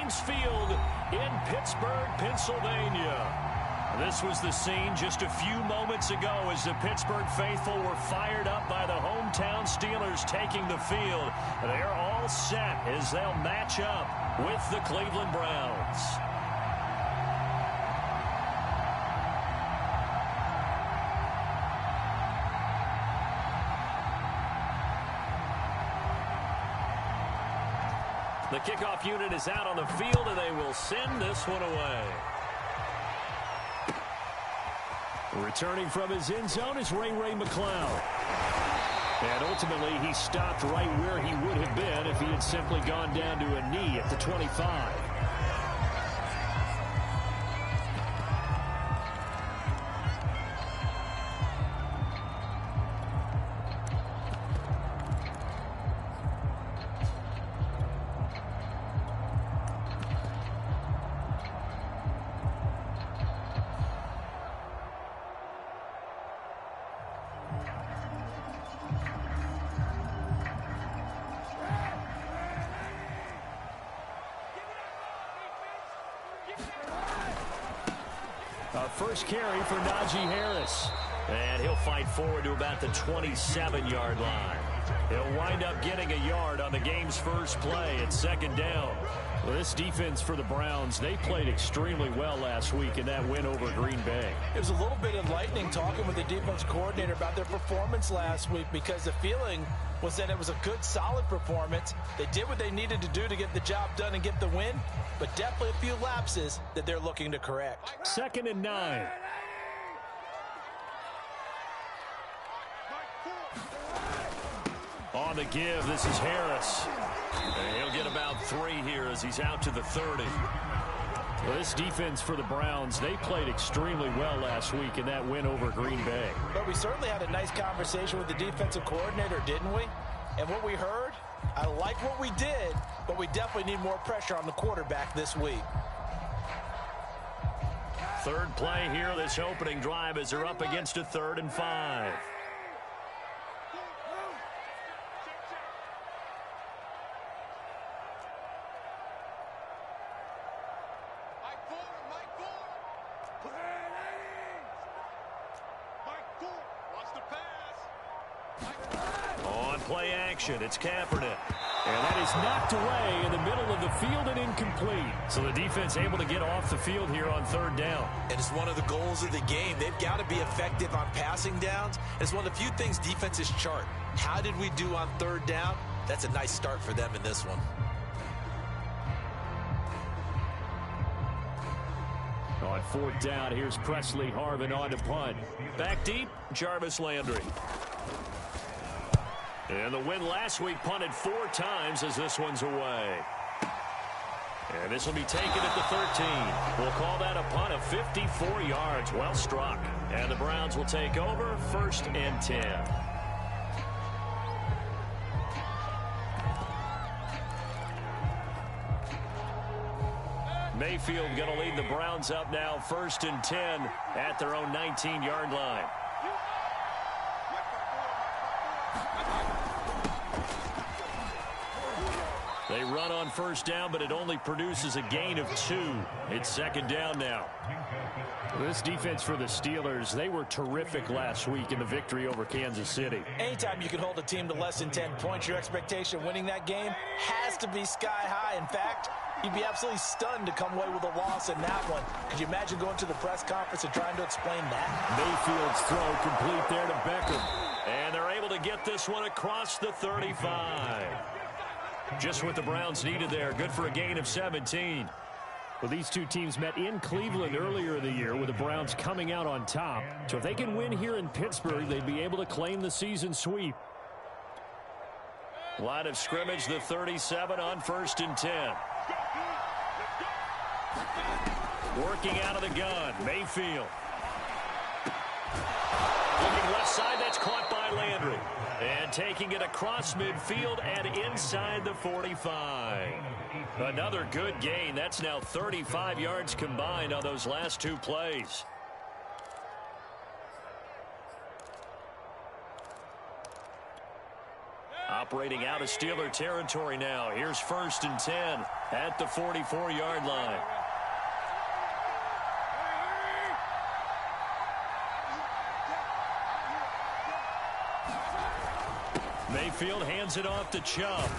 Heinz Field in Pittsburgh, Pennsylvania. This was the scene just a few moments ago as the Pittsburgh faithful were fired up by the hometown Steelers taking the field. They're all set as they'll match up with the Cleveland Browns. The kickoff unit is out on the field, and they will send this one away. Returning from his end zone is Ray McCloud. And ultimately, he stopped right where he would have been if he had simply gone down to a knee at the 25. First carry for Najee Harris. And he'll fight forward to about the 27-yard line. He'll wind up getting a yard on the game's first play at second down. Well, this defense for the Browns, they played extremely well last week in that win over Green Bay. It was a little bit enlightening talking with the defense coordinator about their performance last week, because the feeling was that it was a good, solid performance. They did what they needed to do to get the job done and get the win, but definitely a few lapses that they're looking to correct. 2nd and 9. On the give, this is Harris. And he'll get about 3 here as he's out to the 30. Well, this defense for the Browns, they played extremely well last week in that win over Green Bay. But we certainly had a nice conversation with the defensive coordinator, didn't we? And what we heard, I like what we did, but we definitely need more pressure on the quarterback this week. Third play here, this opening drive, as they're up against a 3rd and 5. Play action. It's Kaepernick. And that is knocked away in the middle of the field and incomplete. So the defense able to get off the field here on 3rd down. And it's one of the goals of the game. They've got to be effective on passing downs. It's one of the few things defenses chart. How did we do on 3rd down? That's a nice start for them in this one. On 4th down, here's Presley Harvin on to punt. Back deep, Jarvis Landry. And the win last week punted 4 times as this one's away. And this will be taken at the 13. We'll call that a punt of 54 yards. Well struck. And the Browns will take over 1st and 10. Mayfield going to lead the Browns up now 1st and 10 at their own 19-yard line. They run on 1st down, but it only produces a gain of 2. It's 2nd down now. This defense for the Steelers, they were terrific last week in the victory over Kansas City. Anytime you can hold a team to less than 10 points, your expectation of winning that game has to be sky high. In fact, you'd be absolutely stunned to come away with a loss in that one. Could you imagine going to the press conference and trying to explain that? Mayfield's throw complete there to Beckham. And they're able to get this one across the 35. Just what the Browns needed there. Good for a gain of 17. Well, these two teams met in Cleveland earlier in the year with the Browns coming out on top. So if they can win here in Pittsburgh, they'd be able to claim the season sweep. Line of scrimmage, the 37 on 1st and 10. Working out of the gun, Mayfield. Looking left side, that's caught by Landry. And taking it across midfield and inside the 45. Another good gain. That's now 35 yards combined on those last 2 plays. operating out of Steeler territory now. Here's 1st and 10 at the 44-yard line. Mayfield hands it off to Chubb.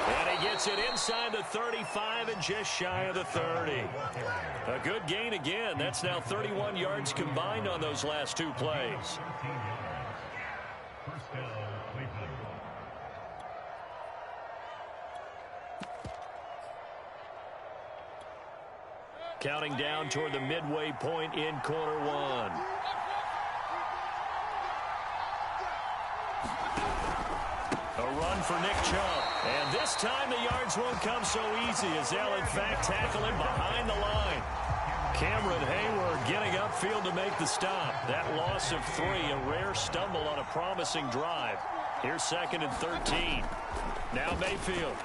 And he gets it inside the 35 and just shy of the 30. A good gain again. That's now 31 yards combined on those last two plays. Counting down toward the midway point in quarter one. A run for Nick Chubb. And this time the yards won't come so easy as they'll in fact tackle him behind the line. Cameron Hayward getting upfield to make the stop. That loss of 3, a rare stumble on a promising drive. Here's 2nd and 13. Now Mayfield.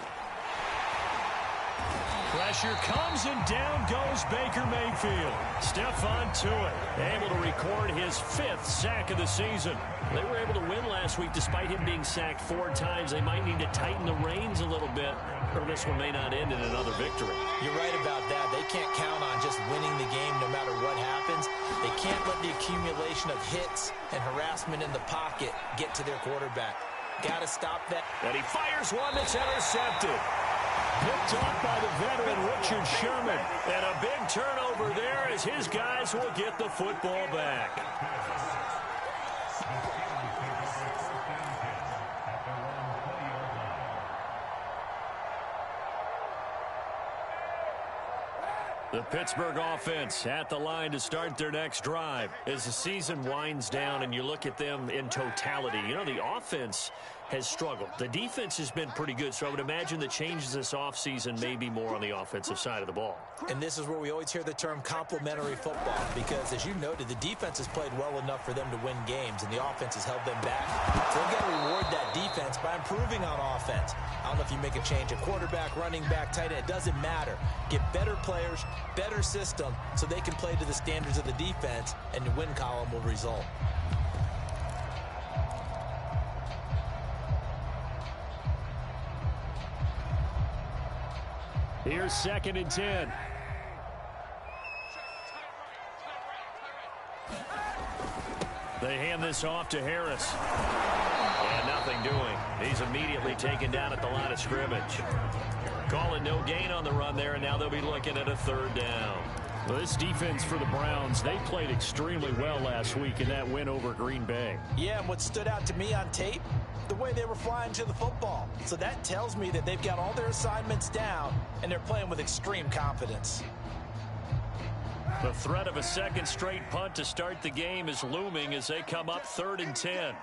Pressure comes and down goes Baker Mayfield. Stephon Tuitt able to record his 5th sack of the season. They were able to win last week despite him being sacked 4 times. They might need to tighten the reins a little bit, or this one may not end in another victory. You're right about that. They can't count on just winning the game no matter what happens. They can't let the accumulation of hits and harassment in the pocket get to their quarterback. Got to stop that. And he fires one that's intercepted. Picked off by the veteran Richard Sherman. And a big turnover there as his guys will get the football back. The Pittsburgh offense at the line to start their next drive. As the season winds down and you look at them in totality, you know, the offense has struggled. The defense has been pretty good, so I would imagine the changes this offseason may be more on the offensive side of the ball. And this is where we always hear the term complementary football, because as you noted, the defense has played well enough for them to win games, and the offense has held them back. So they've got to reward that defense by improving on offense. I don't know if you make a change at quarterback, running back, tight end. It doesn't matter. Get better players, better system, so they can play to the standards of the defense, and the win column will result. Here's 2nd and 10. They hand this off to Harris. And nothing doing. He's immediately taken down at the line of scrimmage. Calling no gain on the run there, and now they'll be looking at a 3rd down. Well, this defense for the Browns, they played extremely well last week in that win over Green Bay. Yeah, and what stood out to me on tape, the way they were flying to the football. So that tells me that they've got all their assignments down, and they're playing with extreme confidence. The threat of a 2nd straight punt to start the game is looming as they come up 3rd and 10.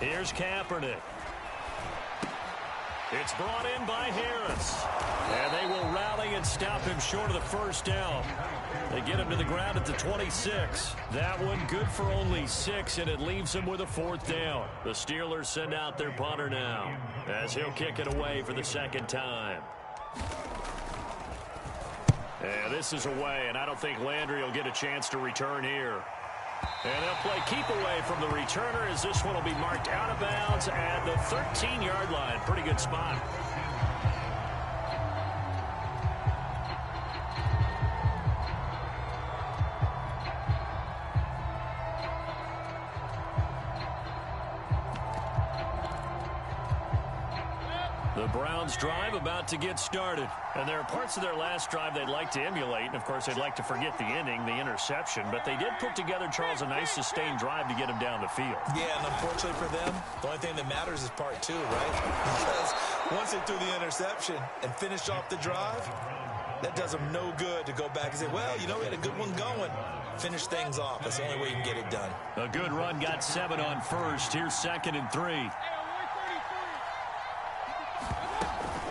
Here's Kaepernick. It's brought in by Harris. And they will rally and stop him short of the 1st down. They get him to the ground at the 26. That one good for only 6, and it leaves him with a 4th down. The Steelers send out their punter now as he'll kick it away for the 2nd time. And this is away, and I don't think Landry will get a chance to return here. And they'll play keep away from the returner as this one will be marked out of bounds at the 13-yard line. Pretty good spot. The Browns drive about to get started. And there are parts of their last drive they'd like to emulate. And, of course, they'd like to forget the inning, the interception. But they did put together, Charles, a nice sustained drive to get him down the field. Yeah, and unfortunately for them, the only thing that matters is part 2, right? Because once they threw the interception and finished off the drive, that does them no good to go back and say, well, you know, we had a good one going. Finish things off. That's the only way you can get it done. A good run, got 7 on first. Here's 2nd and 3.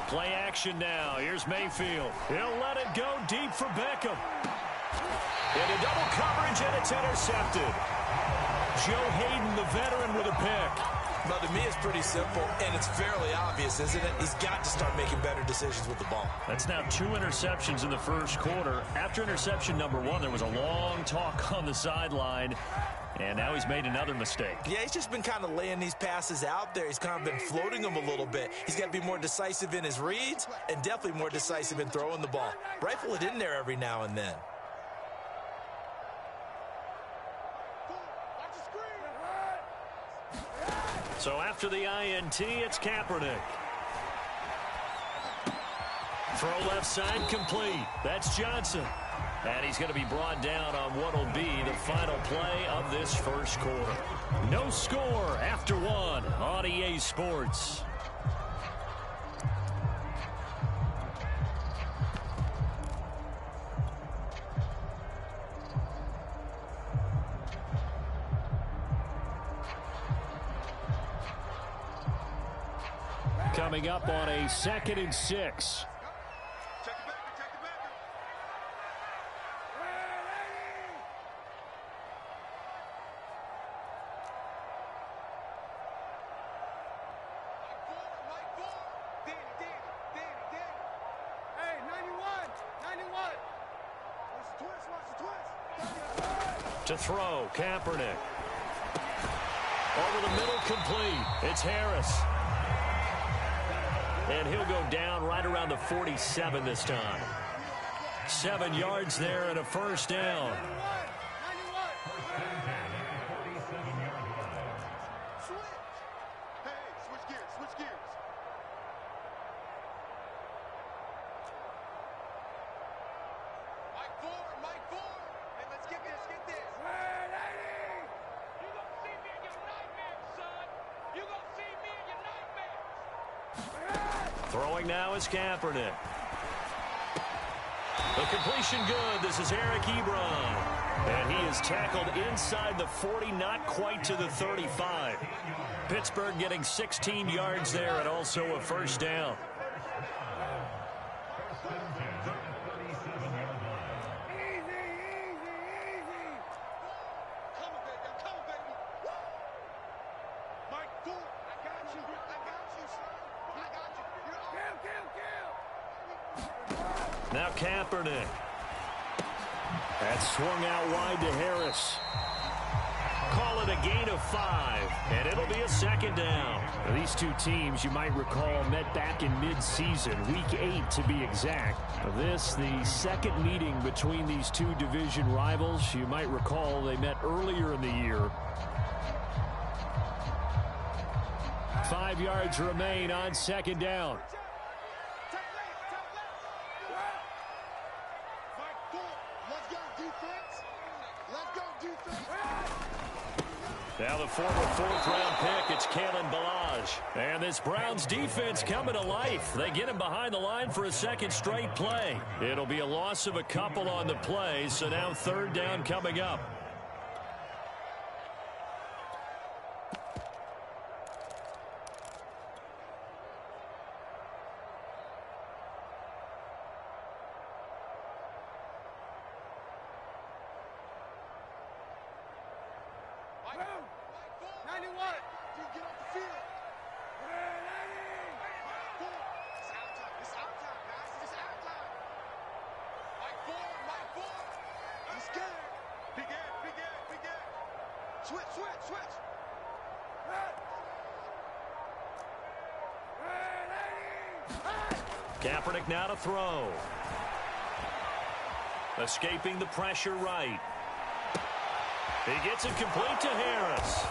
Play action now. Here's Mayfield. He'll let it go deep for Beckham. Into double coverage, and it's intercepted. Joe Hayden, the veteran, with a pick. Well, to me, it's pretty simple, and it's fairly obvious, isn't it? He's got to start making better decisions with the ball. That's now 2 interceptions in the first quarter. After interception number 1, there was a long talk on the sideline, and now he's made another mistake. Yeah, he's just been kind of laying these passes out there. He's kind of been floating them a little bit. He's got to be more decisive in his reads and definitely more decisive in throwing the ball. Rifle it in there every now and then. So after the INT, it's Kaepernick. Throw left side complete. That's Johnson. And he's going to be brought down on what will be the final play of this first quarter. No score after 1 on EA Sports. Coming up on a 2nd and 6. To throw, Kaepernick. Over the middle, complete. It's Harris. And he'll go down right around the 47 this time. 7 yards there and a first down. Throwing now is Kaepernick. The completion good. This is Eric Ebron. And he is tackled inside the 40, not quite to the 35. Pittsburgh getting 16 yards there and also a first down. Now Kaepernick. That's swung out wide to Harris. Call it a gain of 5, and it'll be a second down. Now, these two teams, you might recall, met back in mid-season, week 8 to be exact. This, the second meeting between these two division rivals. You might recall they met earlier in the year. 5 yards remain on 2nd down. Now the former 4th-round pick, it's Kalen Ballage. And this Browns defense coming to life. They get him behind the line for a second straight play. It'll be a loss of a couple on the play, so now 3rd down coming up. Kaepernick now to throw. Escaping the pressure right. He gets it complete to Harris.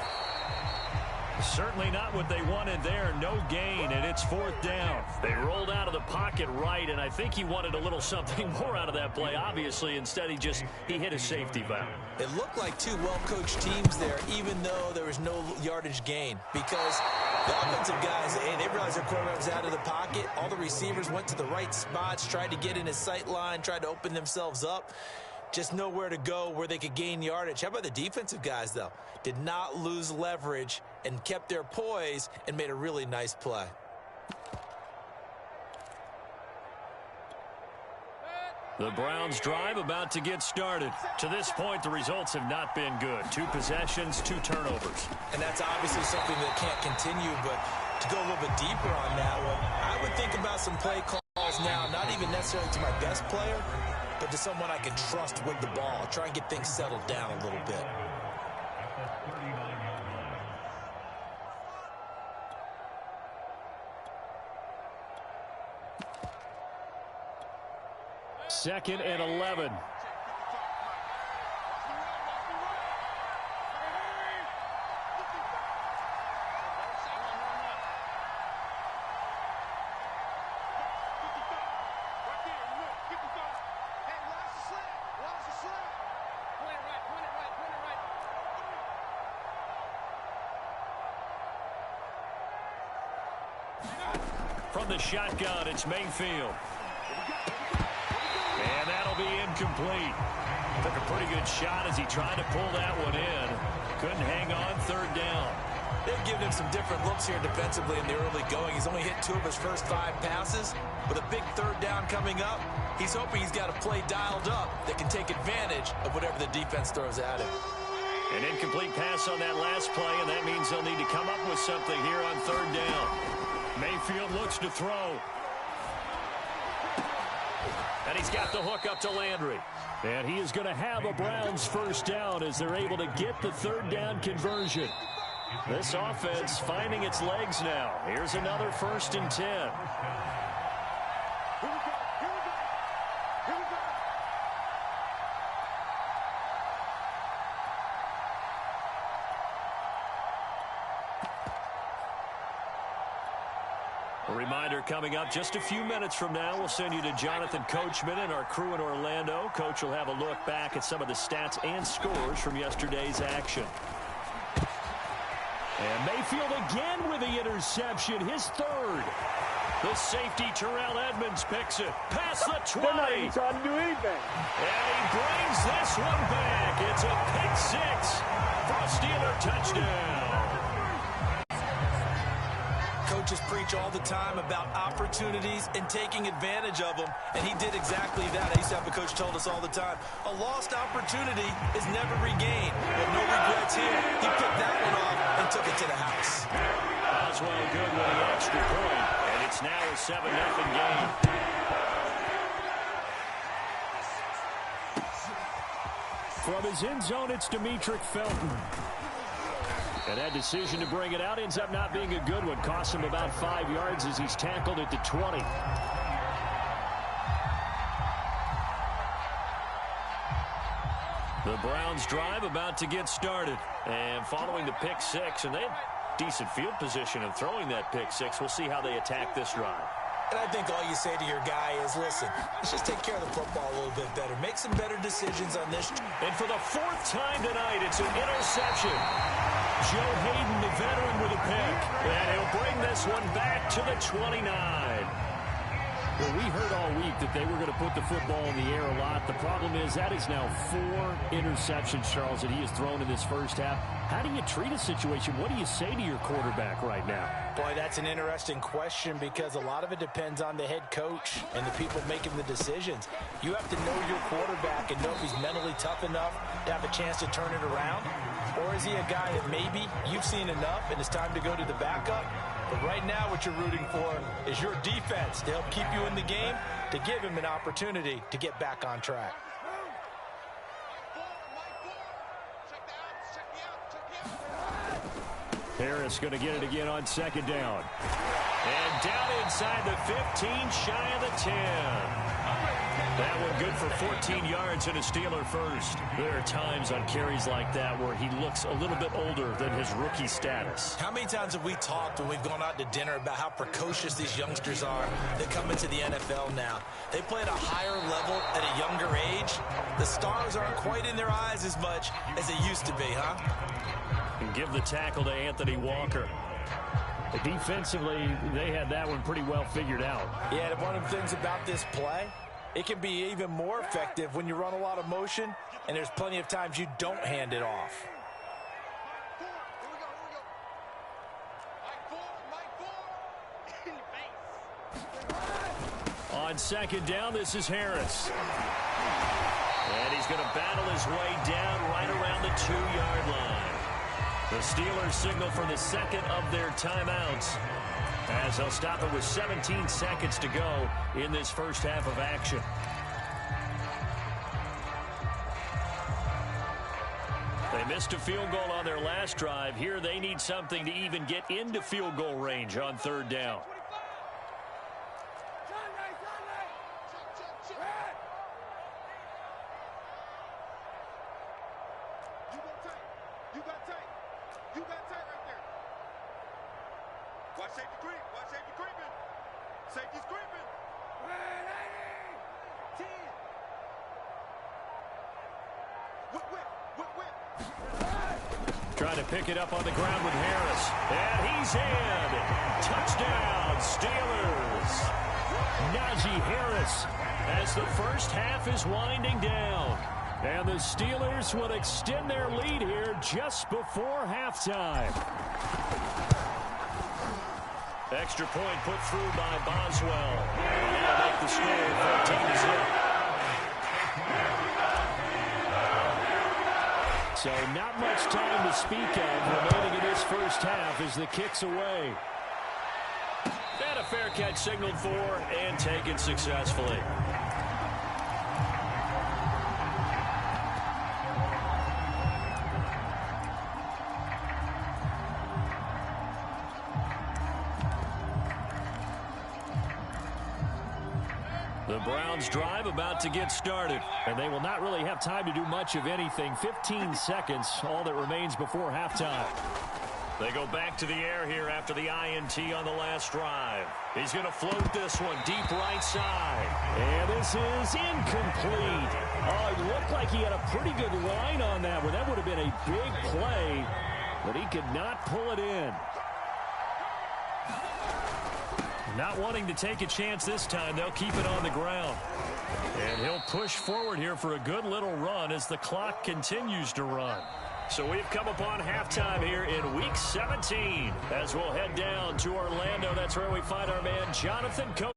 Certainly not what they wanted there. No gain, and it's 4th down. They rolled out of the pocket right, and I think he wanted a little something more out of that play, obviously. Instead, he hit a safety valve. It looked like two well-coached teams there, even though there was no yardage gain, because the offensive guys, they realized their quarterback was out of the pocket. All the receivers went to the right spots, tried to get in his sight line, tried to open themselves up. Just nowhere to go where they could gain yardage. How about the defensive guys, though? Did not lose leverage and kept their poise and made a really nice play. The Browns drive about to get started. To this point, the results have not been good. 2 possessions, 2 turnovers. And that's obviously something that can't continue, but to go a little bit deeper on that one, I would think about some play calls now, not even necessarily to my best player, but to someone I can trust with the ball. Try and get things settled down a little bit. Second and 11. From the shotgun, it's Mayfield. And that'll be incomplete. Took a pretty good shot as he tried to pull that one in. Couldn't hang on, 3rd down. They've given him some different looks here defensively in the early going. He's only hit 2 of his first 5 passes. With a big 3rd down coming up, he's hoping he's got a play dialed up that can take advantage of whatever the defense throws at him. An incomplete pass on that last play, and that means they'll need to come up with something here on 3rd down. Mayfield looks to throw. And he's got the hook up to Landry. And he is going to have a Browns first down as they're able to get the 3rd down conversion. This offense finding its legs now. Here's another 1st and 10. A reminder coming up just a few minutes from now. We'll send you to Jonathan Coachman and our crew in Orlando. Coach will have a look back at some of the stats and scores from yesterday's action. And Mayfield again with the interception, his 3rd. The safety, Terrell Edmonds, picks it. Past the 20. They're not even trying to do anything. And he brings this one back. It's a pick 6 for a Steeler touchdown. Coaches preach all the time about opportunities and taking advantage of them, and he did exactly that. I used to have a coach told us all the time, a lost opportunity is never regained. But no regrets here. He picked that one off and took it to the house. Oswell good with the extra point, and it's now a 7-0 game. From his end zone, it's Demetric Felton. And that decision to bring it out ends up not being a good one. Cost him about 5 yards as he's tackled at the 20. The Browns drive about to get started. And following the pick 6, and they have decent field position of throwing that pick 6. We'll see how they attack this drive. And I think all you say to your guy is, listen, let's just take care of the football a little bit better. Make some better decisions on this. And for the 4th time tonight, it's an interception. Joe Hayden, the veteran, with a pick. And he'll bring this one back to the 29. Well, we heard all week that they were going to put the football in the air a lot. The problem is that is now 4 interceptions, Charles, that he has thrown in this first half. How do you treat a situation? What do you say to your quarterback right now? Boy, that's an interesting question because a lot of it depends on the head coach and the people making the decisions. You have to know your quarterback and know if he's mentally tough enough to have a chance to turn it around. Or is he a guy that maybe you've seen enough and it's time to go to the backup? But right now what you're rooting for is your defense to help keep you in the game, to give him an opportunity to get back on track. Harris going to get it again on 2nd down. And down inside the 15, shy of the 10. That one good for 14 yards and a Steeler first. There are times on carries like that where he looks a little bit older than his rookie status. How many times have we talked when we've gone out to dinner about how precocious these youngsters are that come into the NFL now? They play at a higher level at a younger age. The stars aren't quite in their eyes as much as they used to be, huh? And give the tackle to Anthony Walker. Defensively, they had that one pretty well figured out. Yeah, and one of the things about this play, it can be even more effective when you run a lot of motion, and there's plenty of times you don't hand it off. On On second down, this is Harris. And he's going to battle his way down right around the 2-yard line. The Steelers signal for the second of their timeouts, as they'll stop it with 17 seconds to go in this first half of action. They missed a field goal on their last drive. Here they need something to even get into field goal range on third down. Trying to pick it up on the ground with Harris. And he's in. Touchdown, Steelers. Najee Harris as the first half is winding down. And the Steelers will extend their lead here just before halftime. Extra point put through by Boswell. And that'll make the score 14-0. So not much time to speak of remaining in this first half as the kick's away. And a fair catch signaled for and taken successfully. The Browns drive about to get started, and they will not really have time to do much of anything. 15 seconds, all that remains before halftime. They go back to the air here after the INT on the last drive. He's going to float this one deep right side. And this is incomplete. Oh, it looked like he had a pretty good line on that one. That would have been a big play, but he could not pull it in. Not wanting to take a chance this time, they'll keep it on the ground. And he'll push forward here for a good little run as the clock continues to run. So we've come upon halftime here in Week 17 as we'll head down to Orlando. That's where we find our man Jonathan Coe.